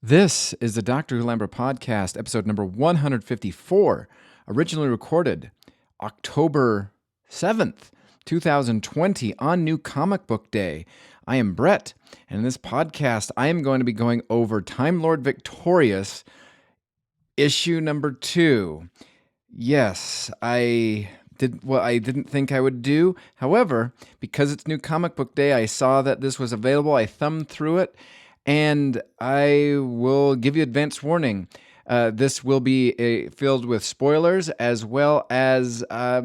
This is the Dr. Alhambra Podcast, episode number 154, originally recorded October 7th, 2020, on New Comic Book Day. I am Brett, and in this podcast, I am going to be going over Time Lord Victorious, issue number 2. Yes, I did what I didn't think I would do. However, because it's New Comic Book Day, I saw that this was available. I thumbed through it, and I will give you advance warning. This will be filled with spoilers, as well as I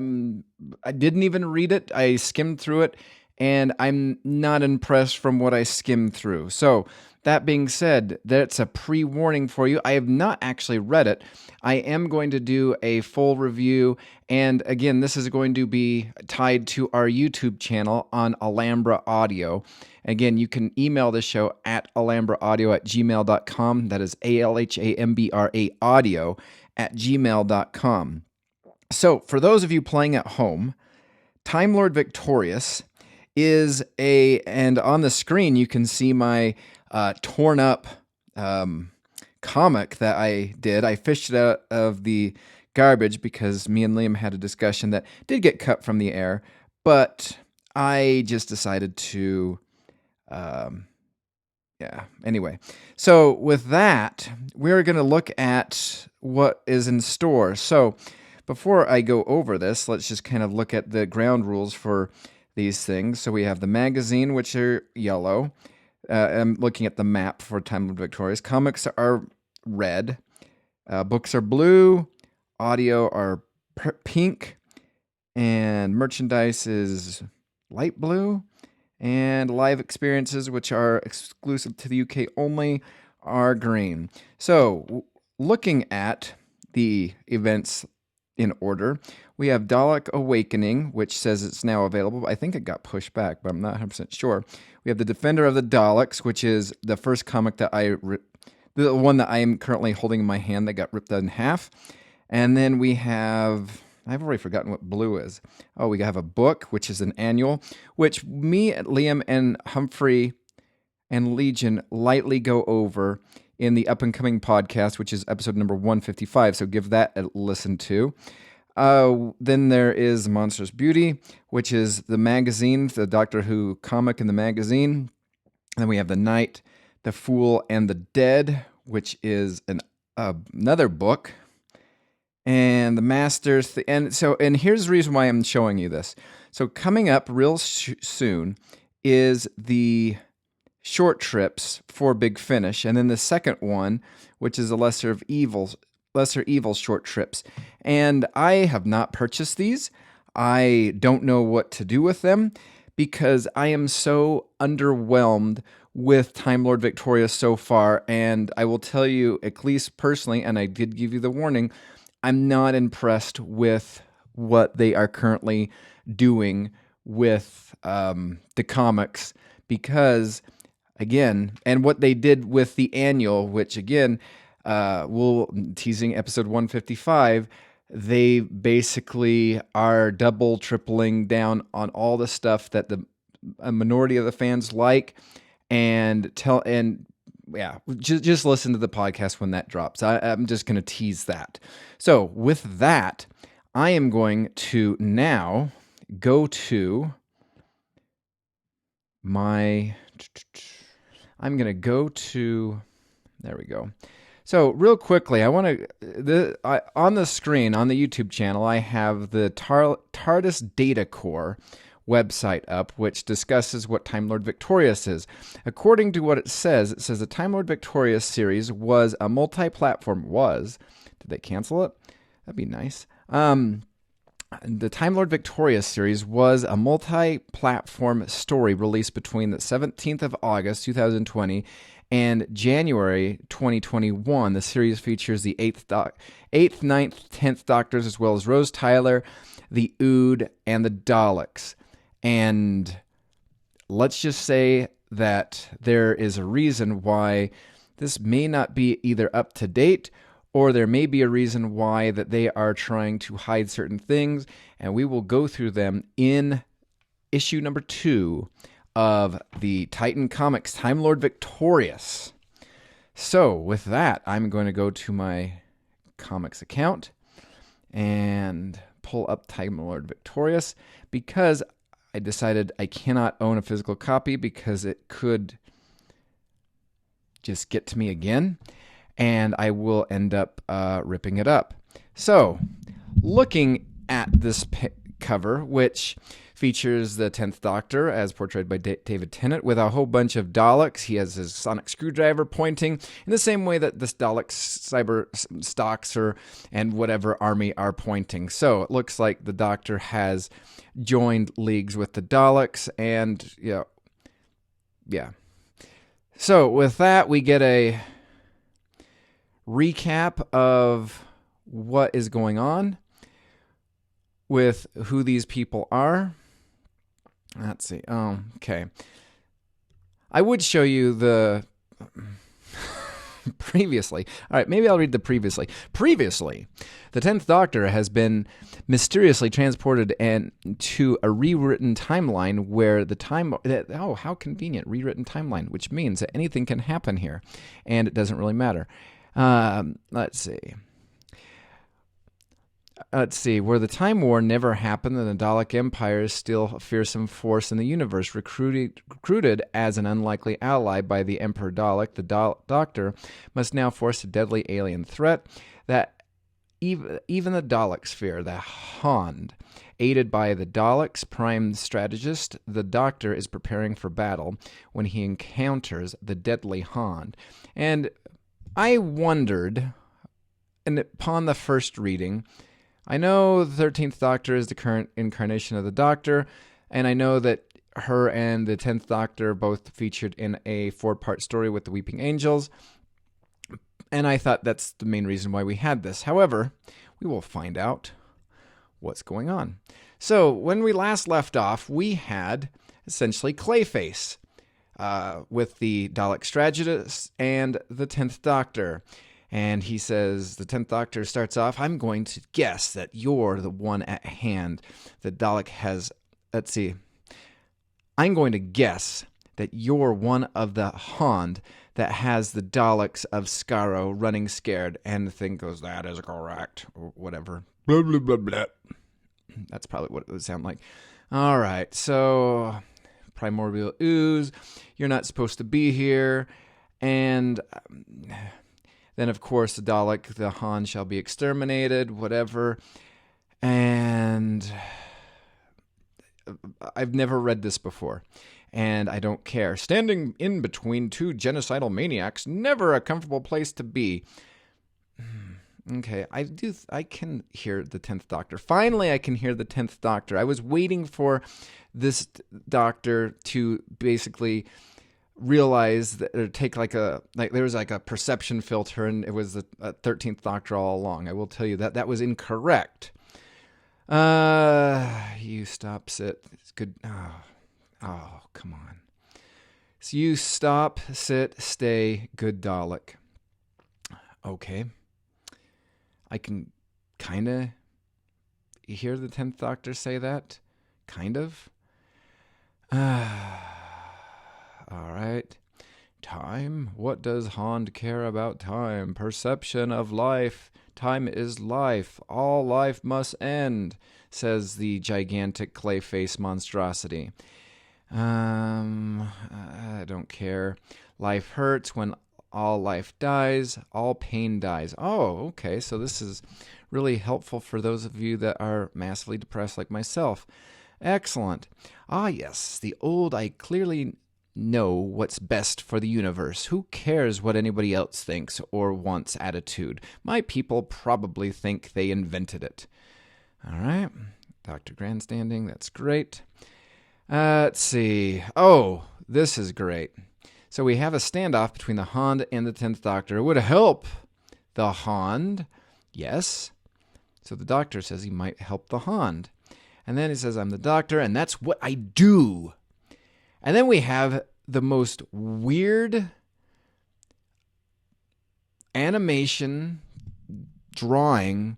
didn't even read it. I skimmed through it, and I'm not impressed from what I skimmed through. So that being said, that's a pre-warning for you. I have not actually read it. I am going to do a full review, and again, this is going to be tied to our YouTube channel on Alhambra Audio. Again, you can email the show at alhambraaudio@gmail.com. That is ALHAMBRA audio@gmail.com. So, for those of you playing at home, Time Lord Victorious is and on the screen you can see my torn up comic that I did. I fished it out of the garbage because me and Liam had a discussion that did get cut from the air, but I just decided to anyway. So with that, we're going to look at what is in store. So before I go over this, let's just kind of look at the ground rules for these things. So we have the magazine, which are yellow. I'm looking at the map for Time Lord Victorious. Comics are red. Books are blue. Audio are pink. And merchandise is light blue. And live experiences, which are exclusive to the UK only, are green. So, looking at the events in order, we have Dalek Awakening, which says it's now available. I think it got pushed back, but I'm not 100% sure. We have The Defender of the Daleks, which is the first comic that the one that I am currently holding in my hand that got ripped in half. And then we have, I've already forgotten what blue is. Oh, we have a book, which is an annual, which me, Liam, and Humphrey and Legion lightly go over in the up-and-coming podcast, which is episode number 155, so give that a listen to. Then there is Monstrous Beauty, which is the magazine, the Doctor Who comic in the magazine. And then we have The Knight, The Fool, and the Dead, which is another book. And the Masters, and here's the reason why I'm showing you this. So coming up real soon is the short trips for Big Finish, and then the second one, which is the Lesser Evil short trips. And I have not purchased these. I don't know what to do with them because I am so underwhelmed with Time Lord Victorious so far. And I will tell you, at least personally, and I did give you the warning, I'm not impressed with what they are currently doing with the comics because, again, and what they did with the annual, which, again, teasing episode 155, they basically are double, tripling down on all the stuff that a minority of the fans like, just listen to the podcast when that drops. I'm just going to tease that. So with that, I am going to now go to there we go. So real quickly, I want to, on the screen, on the YouTube channel, I have the TARDIS Data Core website up, which discusses what Time Lord Victorious is. According to what it says the Time Lord Victorious series was a multi-platform, did they cancel it? That'd be nice. The Time Lord Victorious series was a multi-platform story released between the 17th of August, 2020 and January 2021. The series features the 8th, 9th, 10th Doctors, as well as Rose Tyler, the Ood, and the Daleks. And let's just say that there is a reason why this may not be either up to date, or there may be a reason why that they are trying to hide certain things, and we will go through them in issue number 2 of the Titan Comics Time Lord Victorious. So with that, I'm going to go to my comics account and pull up Time Lord Victorious, because I decided I cannot own a physical copy because it could just get to me again, and I will end up ripping it up. So, looking at this cover, which features the 10th Doctor as portrayed by David Tennant with a whole bunch of Daleks. He has his sonic screwdriver pointing in the same way that this Dalek cyber stocks and whatever army are pointing. So it looks like the Doctor has joined leagues with the Daleks, and yeah. So with that, we get a recap of what is going on with who these people are. Let's see. Oh, okay. I would show you the previously. All right, maybe I'll read the previously. Previously, the 10th Doctor has been mysteriously transported to a rewritten timeline where the time... Oh, how convenient. Rewritten timeline, which means that anything can happen here, and it doesn't really matter. Let's see. Where the Time War never happened, and the Dalek Empire is still a fearsome force in the universe, recruited as an unlikely ally by the Emperor Dalek, the Doctor must now force a deadly alien threat that even the Daleks fear, the Hond. Aided by the Daleks' prime strategist, the Doctor is preparing for battle when he encounters the deadly Hond. And I wondered, and upon the first reading, I know the 13th Doctor is the current incarnation of the Doctor, and I know that her and the 10th Doctor both featured in a 4-part story with the Weeping Angels, and I thought that's the main reason why we had this. However, we will find out what's going on. So, when we last left off, we had essentially Clayface with the Dalek strategist and the 10th Doctor. And he says, the 10th Doctor starts off, I'm going to guess that you're the one at hand. The Dalek has, let's see, I'm going to guess that you're one of the Hond that has the Daleks of Skaro running scared. And the thing goes, that is correct, or whatever. Blah, blah, blah, blah. That's probably what it would sound like. All right, so primordial ooze, you're not supposed to be here. And... then, of course, the Dalek, the Han, shall be exterminated, whatever. And I've never read this before, and I don't care. Standing in between two genocidal maniacs, never a comfortable place to be. Okay, I can hear the 10th Doctor. Finally, I can hear the 10th Doctor. I was waiting for this Doctor to basically realize that, or take there was like a perception filter, and it was the 13th Doctor all along. I will tell you that was incorrect. You stop, sit. It's good. Oh, come on. So you stop, sit, stay, good Dalek. Okay. I can kind of hear the 10th Doctor say that. Kind of. All right. Time? What does Hond care about time? Perception of life. Time is life. All life must end, says the gigantic Clayface monstrosity. I don't care. Life hurts when all life dies. All pain dies. Oh, okay. So this is really helpful for those of you that are massively depressed like myself. Excellent. Ah, yes. The old I clearly know what's best for the universe. Who cares what anybody else thinks or wants attitude? My people probably think they invented it. All right. Dr. Grandstanding, that's great. Let's see. Oh, this is great. So we have a standoff between the Hond and the 10th Doctor. It would help the Hond. Yes. So the Doctor says he might help the Hond. And then he says, I'm the Doctor, and that's what I do. And then we have the most weird animation drawing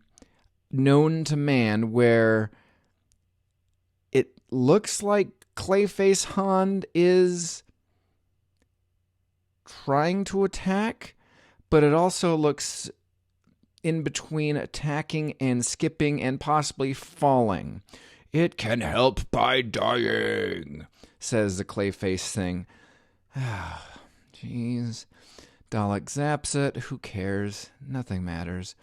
known to man, where it looks like Clayface Hond is trying to attack, but it also looks in between attacking and skipping and possibly falling. It can help by dying, says the Clayface thing. Jeez. Dalek zaps it. Who cares? Nothing matters.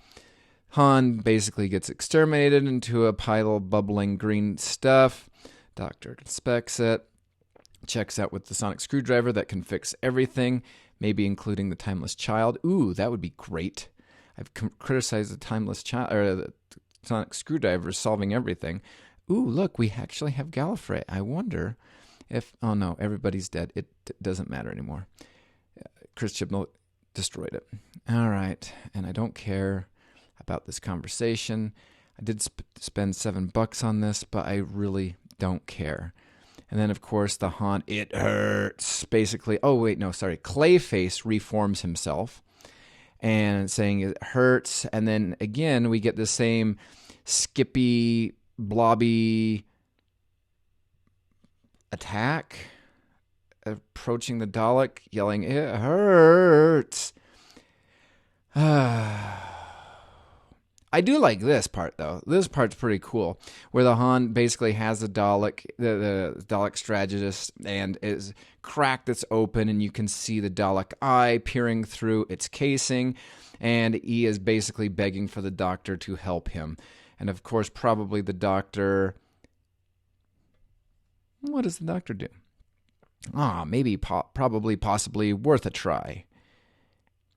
Han basically gets exterminated into a pile of bubbling green stuff. Doctor inspects it. Checks out with the sonic screwdriver that can fix everything, maybe including the timeless child. Ooh, that would be great. I've criticized the timeless child, or the sonic screwdriver solving everything. Ooh, look, we actually have Gallifrey. I wonder if... Oh, no, everybody's dead. It doesn't matter anymore. Chris Chibnall destroyed it. All right, and I don't care about this conversation. I did spend $7 on this, but I really don't care. And then, of course, the Han, it hurts, basically. Oh, wait, no, sorry. Clayface reforms himself and saying it hurts. And then, again, we get the same skippy, blobby attack, approaching the Dalek, yelling, it hurts. I do like this part, though. This part's pretty cool, where the Han basically has the Dalek, the Dalek strategist, and is cracked that's open, and you can see the Dalek eye peering through its casing, and he is basically begging for the Doctor to help him. And, of course, probably the Doctor... What does the Doctor do? Maybe, probably, possibly worth a try.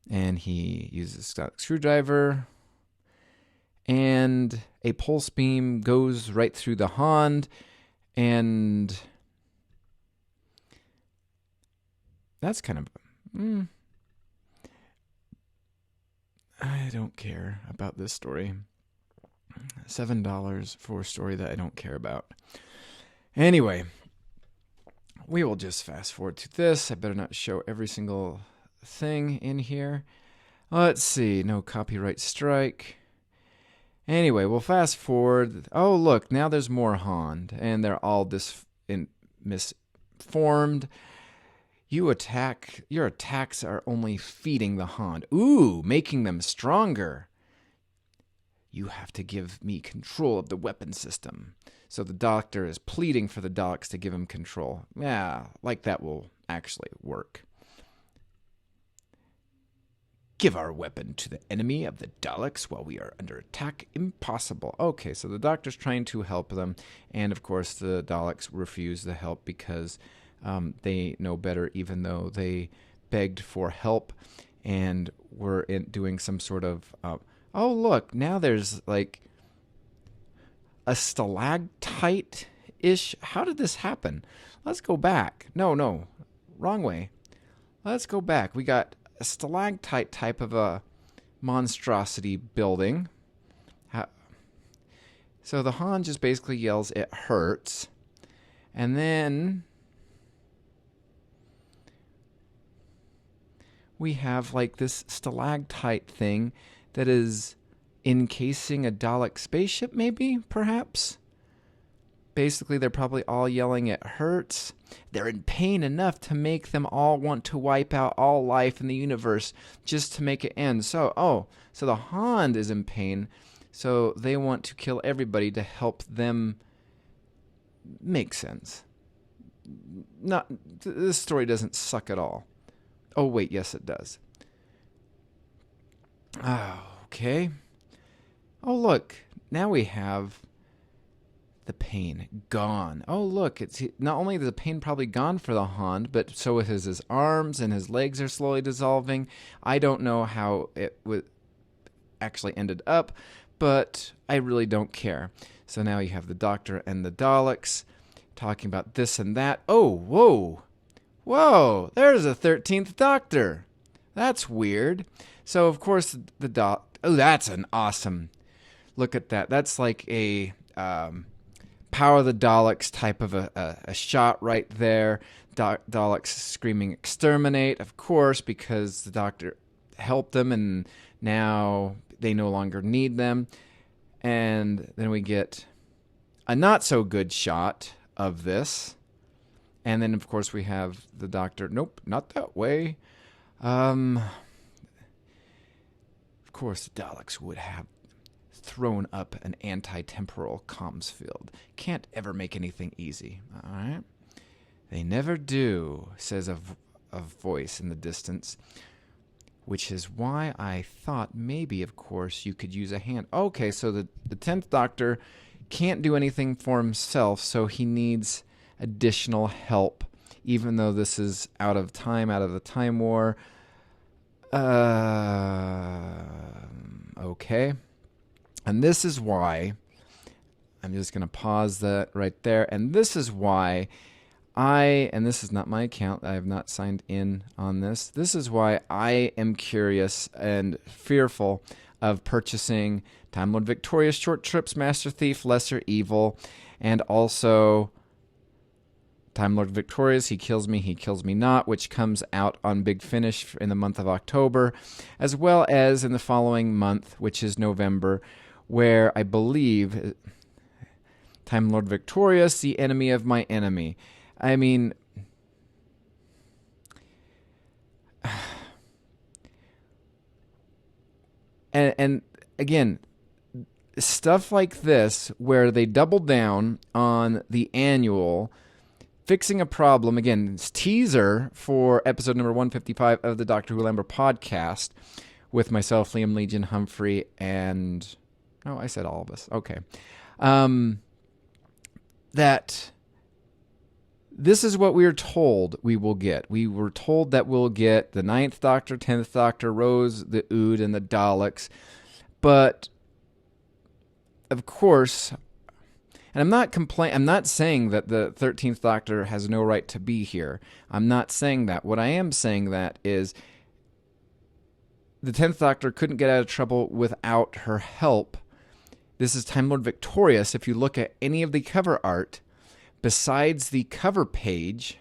And he uses a screwdriver... And a pulse beam goes right through the Han, and that's kind of... I don't care about this story. $7 for a story that I don't care about. Anyway, we will just fast forward to this. I better not show every single thing in here. Let's see. No copyright strike. Anyway, we'll fast forward. Oh, look, now there's more Han, and they're all misformed. Your attacks are only feeding the Han. Ooh, making them stronger. You have to give me control of the weapon system. So the Doctor is pleading for the Daleks to give him control. Yeah, like that will actually work. Give our weapon to the enemy of the Daleks while we are under attack. Impossible. Okay, so the Doctor's trying to help them, and of course the Daleks refuse the help because they know better, even though they begged for help and were doing some sort of... oh, look, now there's like a stalactite-ish. How did this happen? Let's go back. No, wrong way. Let's go back. We got a stalactite type of a monstrosity building. So the Han just basically yells, it hurts. And then we have like this stalactite thing that is encasing a Dalek spaceship, maybe, perhaps? Basically, they're probably all yelling, it hurts. They're in pain enough to make them all want to wipe out all life in the universe just to make it end. So the Han is in pain, so they want to kill everybody to help them. Make sense. This story doesn't suck at all. Oh, wait, yes, it does. Okay. Oh, look, now we have the pain gone. Oh, look, it's not only is the pain probably gone for the Han, but so is his arms, and his legs are slowly dissolving. I don't know how it actually ended up, but I really don't care. So now you have the Doctor and the Daleks talking about this and that. Oh, whoa, there's a 13th Doctor. That's weird. So, of course, oh, that's an awesome... Look at that. That's like a... Power of the Daleks type of a shot right there. Daleks screaming exterminate, of course, because the Doctor helped them and now they no longer need them. And then we get a not so good shot of this. And then, of course, we have the Doctor. Nope, not that way. course, the Daleks would have thrown up an anti-temporal comms field. Can't ever make anything easy, all right? They never do, says a voice in the distance, which is why I thought maybe, of course, you could use a hand. Okay, so the 10th Doctor can't do anything for himself, so he needs additional help, even though this is out of the Time War. Okay. And this is why, I'm just going to pause that right there, and this is why and this is not my account, I have not signed in on this, this is why I am curious and fearful of purchasing Time Lord Victorious, Short Trips, Master Thief, Lesser Evil, and also Time Lord Victorious, He Kills Me Not, which comes out on Big Finish in the month of October, as well as in the following month, which is November, where I believe Time Lord Victorious, The Enemy of My Enemy. I mean, and again, stuff like this where they double down on the annual, fixing a problem. Again, it's teaser for episode number 155 of the Doctor Who Alhambra podcast with myself, Liam, Legion, Humphrey, and... Oh, I said all of us. Okay. That this is what we are told we will get. We were told that we'll get the 9th Doctor, 10th Doctor, Rose, the Ood, and the Daleks. But, of course, and I'm not saying that the 13th Doctor has no right to be here. I'm not saying that. What I am saying that is the 10th Doctor couldn't get out of trouble without her help. This is Time Lord Victorious. If you look at any of the cover art, besides the cover page,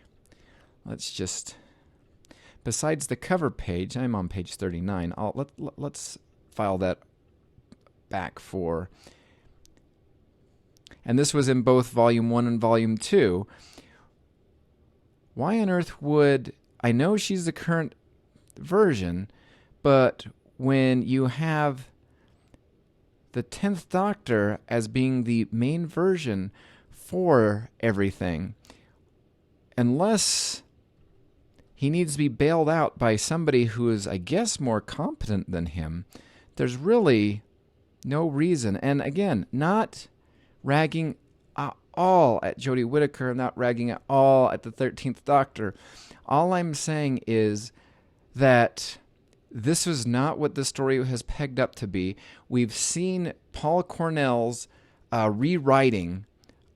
besides the cover page, I'm on page 39. Let's file that back for, and this was in both Volume 1 and Volume 2. Why on earth would, I know she's the current version, but when you have the 10th Doctor as being the main version for everything, unless he needs to be bailed out by somebody who is, I guess, more competent than him, there's really no reason. And again, not ragging at all at Jodie Whittaker, not ragging at all at the 13th Doctor. All I'm saying is that this was not what the story has pegged up to be. We've seen Paul Cornell's rewriting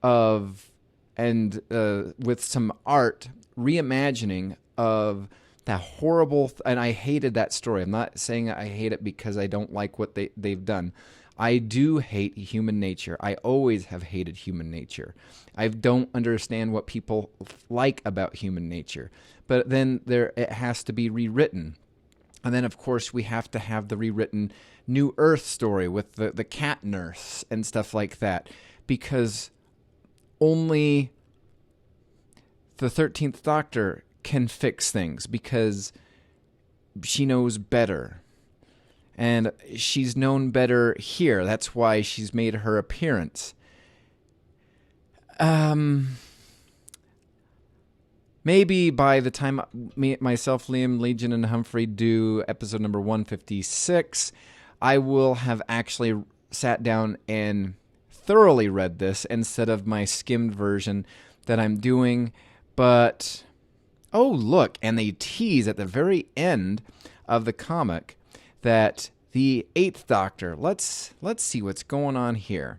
of, and with some art, reimagining of that horrible, and I hated that story. I'm not saying I hate it because I don't like what they've done. I do hate human nature. I always have hated human nature. I don't understand what people like about human nature. But then it has to be rewritten. And then, of course, we have to have the rewritten New Earth story with the cat nurse and stuff like that. Because only the 13th Doctor can fix things, because she knows better. And she's known better here. That's why she's made her appearance. Maybe by the time myself, Liam, Legion, and Humphrey do episode number 156, I will have actually sat down and thoroughly read this instead of my skimmed version that I'm doing. But, oh, look, and they tease at the very end of the comic that the 8th Doctor, let's see what's going on here.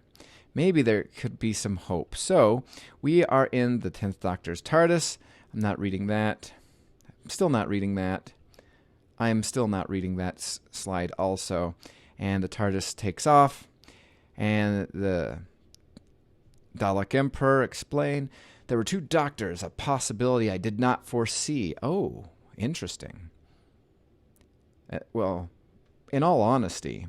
Maybe there could be some hope. So, we are in the 10th Doctor's TARDIS. I'm not reading that. I'm still not reading that. I am still not reading that slide also. And the TARDIS takes off, and the Dalek Emperor explained, there were 2 doctors, a possibility I did not foresee. Oh, interesting. Well, in all honesty,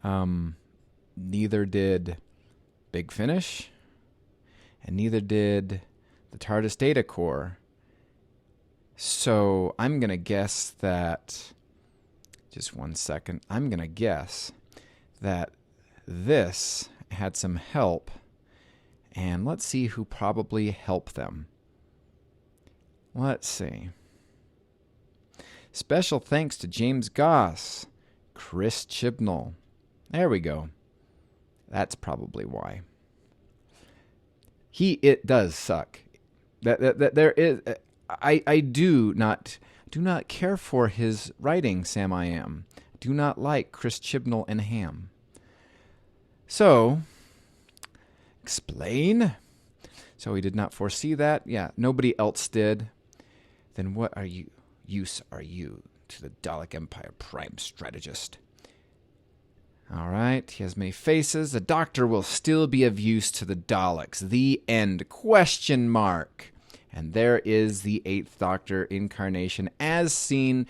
neither did Big Finish, and neither did the TARDIS Data Core. So I'm going to guess that, just one second, I'm going to guess that this had some help, and let's see who probably helped them. Let's see. Special thanks to James Goss, Chris Chibnall. There we go. That's probably why. It does suck. That there is. I do not care for his writing, Sam I Am. Do not like Chris Chibnall and Ham. So, explain. So he did not foresee that. Yeah, nobody else did. Then what use are you to the Dalek Empire Prime Strategist? All right, he has many faces. The Doctor will still be of use to the Daleks. The end? Question mark. And there is the 8th Doctor incarnation as seen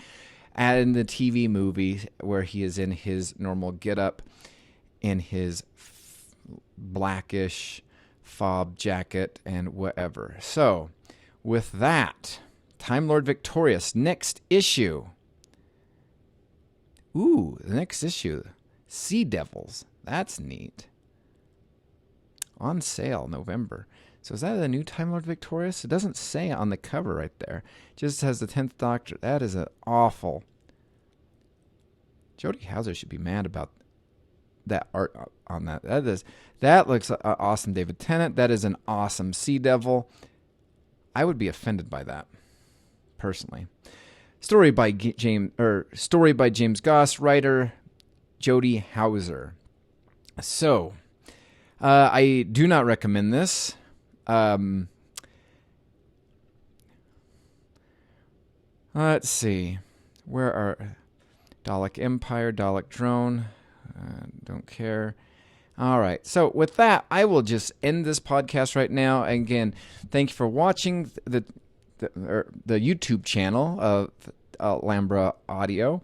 in the TV movie where he is in his normal getup, in his blackish fob jacket and whatever. So, with that, Time Lord Victorious, next issue. Ooh, the next issue. Sea Devils. That's neat. On sale, November. So is that a new Time Lord Victorious? It doesn't say on the cover right there. It just has the 10th Doctor. That is an awful. Jodie Hauser should be mad about that art on that. That looks awesome, David Tennant. That is an awesome Sea Devil. I would be offended by that, personally. Story by James Goss, writer Jodie Hauser. So, I do not recommend this. Let's see. Where are Dalek Empire, Dalek Drone? Don't care. All right. So with that, I will just end this podcast right now. Again, thank you for watching the YouTube channel of Alhambra Audio,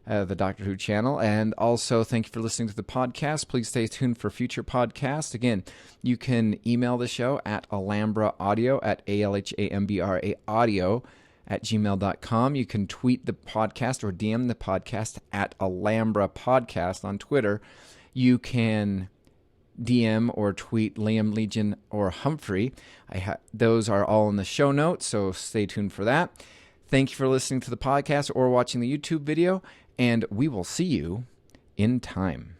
the Doctor Who channel, and also thank you for listening to the podcast. Please stay tuned for future podcasts. Again, you can email the show at alhambraaudio at ALHAMBRA audio @gmail.com. You can tweet the podcast or DM the podcast at Alhambra Podcast on Twitter. You can DM or tweet Liam, Legion, or Humphrey. Those are all in the show notes, so stay tuned for that. Thank you for listening to the podcast or watching the YouTube video, and we will see you in time.